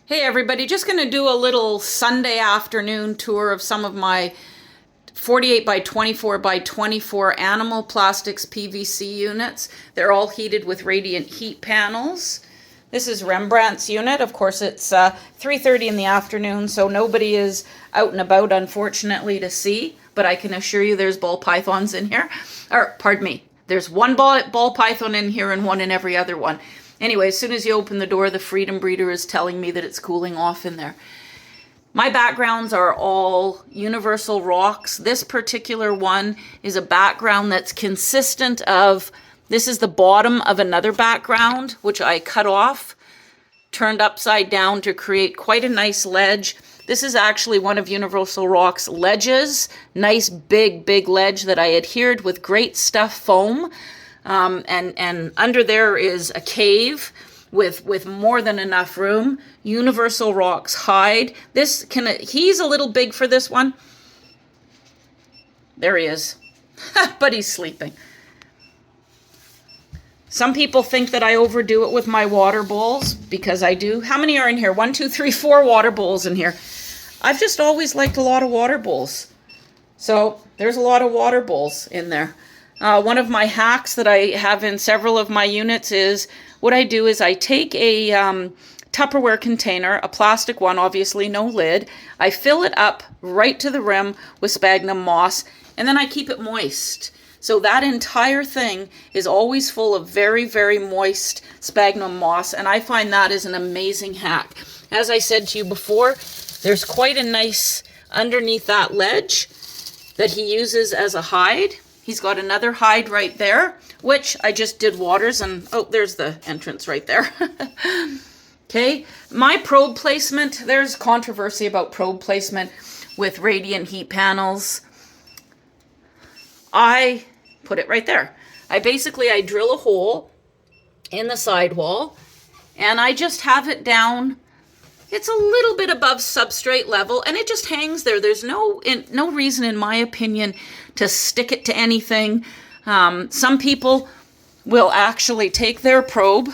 Hey everybody, just going to do a little Sunday afternoon tour of some of my 48 by 24 by 24 Animal Plastics PVC units. They're all heated with radiant heat panels. This is Rembrandt's unit. Of course, it's 3:30 in the afternoon, so nobody is out and about, unfortunately, to see. But I can assure you there's ball pythons in here. Or, pardon me, there's one ball python in here and one in every other one. Anyway, as soon as you open the door, the Freedom Breeder is telling me that it's cooling off in there. My backgrounds are all universal rocks. This particular one is a background that's consistent of, this is the bottom of another background, which I cut off, turned upside down to create quite a nice ledge. This is actually one of Universal Rock's ledges. Nice big ledge that I adhered with great stuff foam. And under there is a cave with more than enough room. Universal Rock's hide. He's a little big for this one. There he is. But he's sleeping. Some people think that I overdo it with my water bowls, because I do. How many are in here? 1, 2, 3, 4 water bowls in here. I've just always liked a lot of water bowls. So there's a lot of water bowls in there. One of my hacks that I have in several of my units is, what I do is I take a Tupperware container, a plastic one, obviously no lid. I fill it up right to the rim with sphagnum moss, and then I keep it moist. So that entire thing is always full of very moist sphagnum moss, and I find that is an amazing hack. As I said to you before, there's quite a nice underneath that ledge that he uses as a hide. He's got another hide right there, which I just did waters, and oh, there's the entrance right there. Okay, my probe placement, there's controversy about probe placement with radiant heat panels. I put it right there. I drill a hole in the sidewall, and I just have it down. It's a little bit above substrate level, and it just hangs there. There's no reason, in my opinion, to stick it to anything. Some people will actually take their probe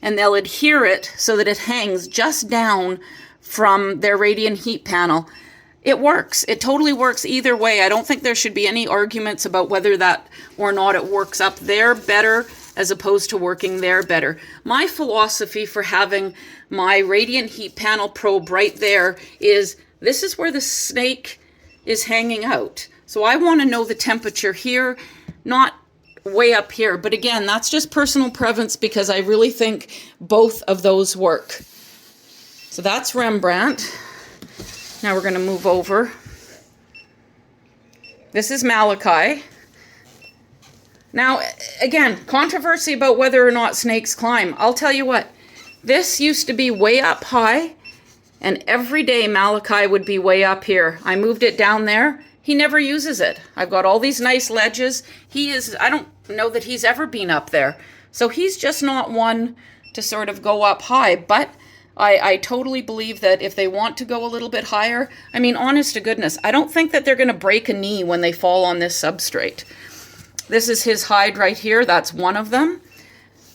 and they'll adhere it so that it hangs just down from their radiant heat panel. It works. It totally works either way. I don't think there should be any arguments about whether that or not it works up there better as opposed to working there better. My philosophy for having my radiant heat panel probe right there is, this is where the snake is hanging out. So I want to know the temperature here, not way up here. But again, that's just personal preference, because I really think both of those work. So that's Rembrandt. Now we're going to move over. This is Malachi. Now, again, controversy about whether or not snakes climb. I'll tell you what, this used to be way up high, and every day Malachi would be way up here. I moved it down there. He never uses it. I've got all these nice ledges. I don't know that he's ever been up there. So he's just not one to sort of go up high, but I totally believe that if they want to go a little bit higher, I mean, honest to goodness, I don't think that they're going to break a knee when they fall on this substrate. This is his hide right here. That's one of them.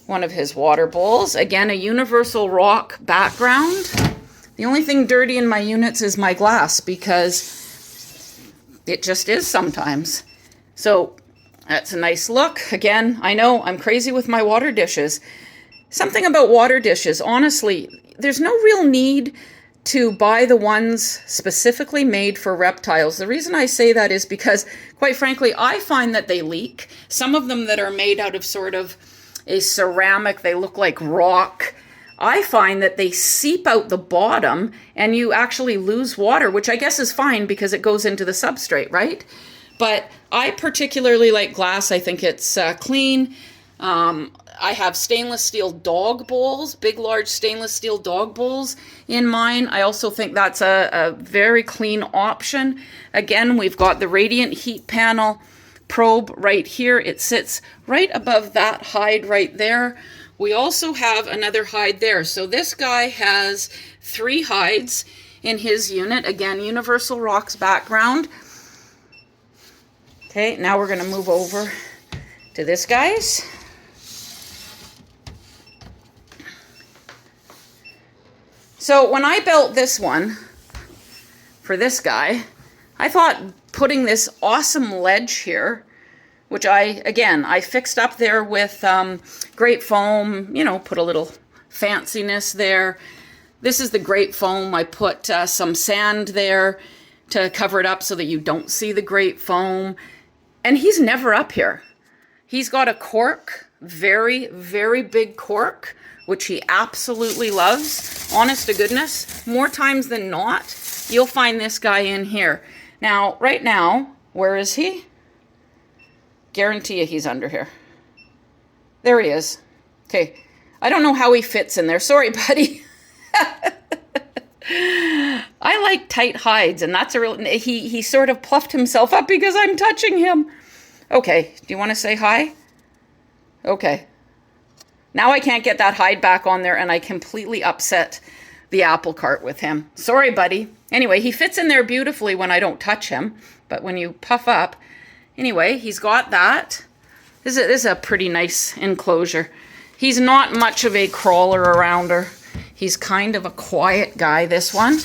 One of his water bowls. Again, a Universal Rock background. The only thing dirty in my units is my glass, because it just is sometimes. So that's a nice look. Again, I know I'm crazy with my water dishes. Something about water dishes, honestly, there's no real need to buy the ones specifically made for reptiles. The reason I say that is because, quite frankly, I find that they leak. Some of them that are made out of sort of a ceramic, they look like rock. I find that they seep out the bottom and you actually lose water, which I guess is fine because it goes into the substrate, right? But I particularly like glass. I think it's clean. I have stainless steel dog bowls, big, large stainless steel dog bowls in mine. I also think that's a very clean option. Again, we've got the radiant heat panel probe right here. It sits right above that hide right there. We also have another hide there. So this guy has 3 hides in his unit. Again, Universal Rock's background. Okay, now we're going to move over to this guy's. So when I built this one for this guy, I thought putting this awesome ledge here, which I fixed up there with grape foam, you know, put a little fanciness there. This is the grape foam. I put some sand there to cover it up so that you don't see the grape foam. And he's never up here. He's got a cork, very, very big cork, which he absolutely loves. Honest to goodness, more times than not, you'll find this guy in here. Now, right now, where is he? Guarantee you he's under here. There he is. Okay, I don't know how he fits in there. Sorry, buddy. I like tight hides, and that's a real... He sort of pluffed himself up because I'm touching him. Okay, do you want to say hi? Okay. Now I can't get that hide back on there, and I completely upset the apple cart with him. Sorry, buddy. Anyway, he fits in there beautifully when I don't touch him, but when you puff up... Anyway, he's got that. This is a pretty nice enclosure. He's not much of a crawler arounder. He's kind of a quiet guy, this one.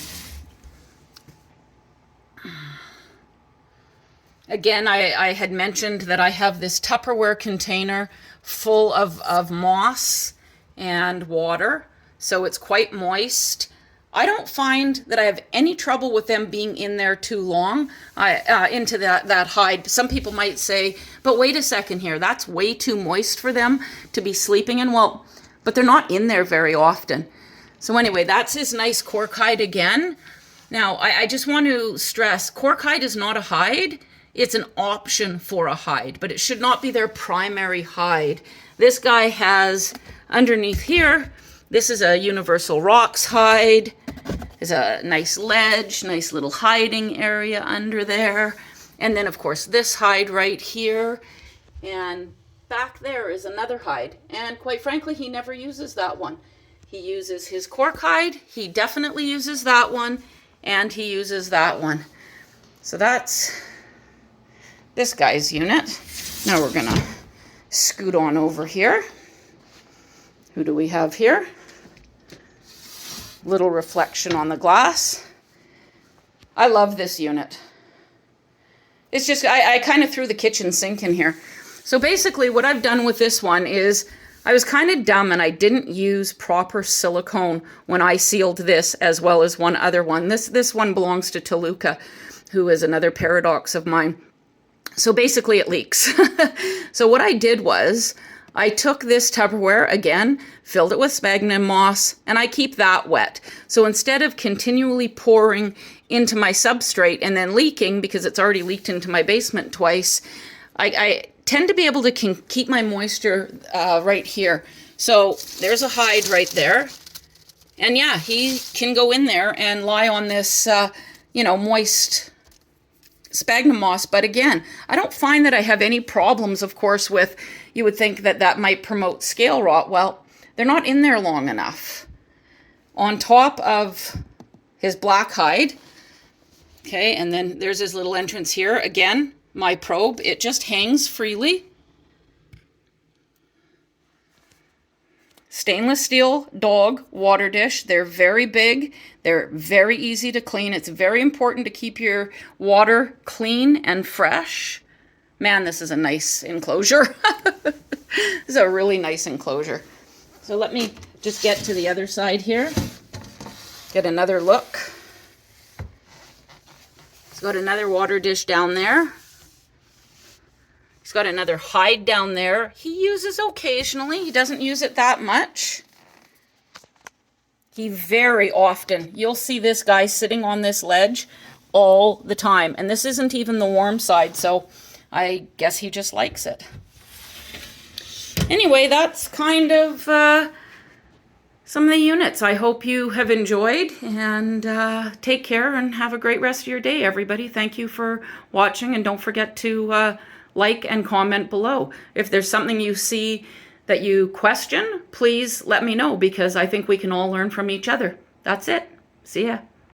Again, I had mentioned that I have this Tupperware container full of moss and water, so it's quite moist. I don't find that I have any trouble with them being in there too long, into that hide. Some people might say, but wait a second here, that's way too moist for them to be sleeping in. Well, but they're not in there very often. So anyway, that's his nice cork hide again. Now, I just want to stress, cork hide is not a hide. It's an option for a hide, but it should not be their primary hide. This guy has underneath here, this is a Universal Rocks hide. There's a nice ledge, nice little hiding area under there. And then, of course, this hide right here. And back there is another hide. And quite frankly, he never uses that one. He uses his cork hide. He definitely uses that one. And he uses that one. So that's this guy's unit. Now we're going to scoot on over here. Who do we have here? Little reflection on the glass. I love this unit. It's just, I kind of threw the kitchen sink in here. So basically what I've done with this one is I was kind of dumb and I didn't use proper silicone when I sealed this as well as one other one. This one belongs to Toluca, who is another paradox of mine. So basically it leaks. So what I did was I took this Tupperware, again, filled it with sphagnum moss, and I keep that wet. So instead of continually pouring into my substrate and then leaking, because it's already leaked into my basement twice, I tend to be able to keep my moisture right here. So there's a hide right there. And yeah, he can go in there and lie on this, moist sphagnum moss. But again, I don't find that I have any problems, of course, with, you would think that that might promote scale rot. Well, they're not in there long enough. On top of his black hide, okay, and then there's his little entrance here. Again, my probe, it just hangs freely. Stainless steel dog water dish. They're very big. They're very easy to clean. It's very important to keep your water clean and fresh. Man, this is a nice enclosure. This is a really nice enclosure. So let me just get to the other side here. Get another look. It's got another water dish down there. He's got another hide down there. He uses occasionally. He doesn't use it that much. He very often, you'll see this guy sitting on this ledge all the time. And this isn't even the warm side, so I guess he just likes it. Anyway, that's kind of some of the units. I hope you have enjoyed, and take care and have a great rest of your day, everybody. Thank you for watching, and don't forget to like and comment below. If there's something you see that you question, please let me know, because I think we can all learn from each other. That's it. See ya.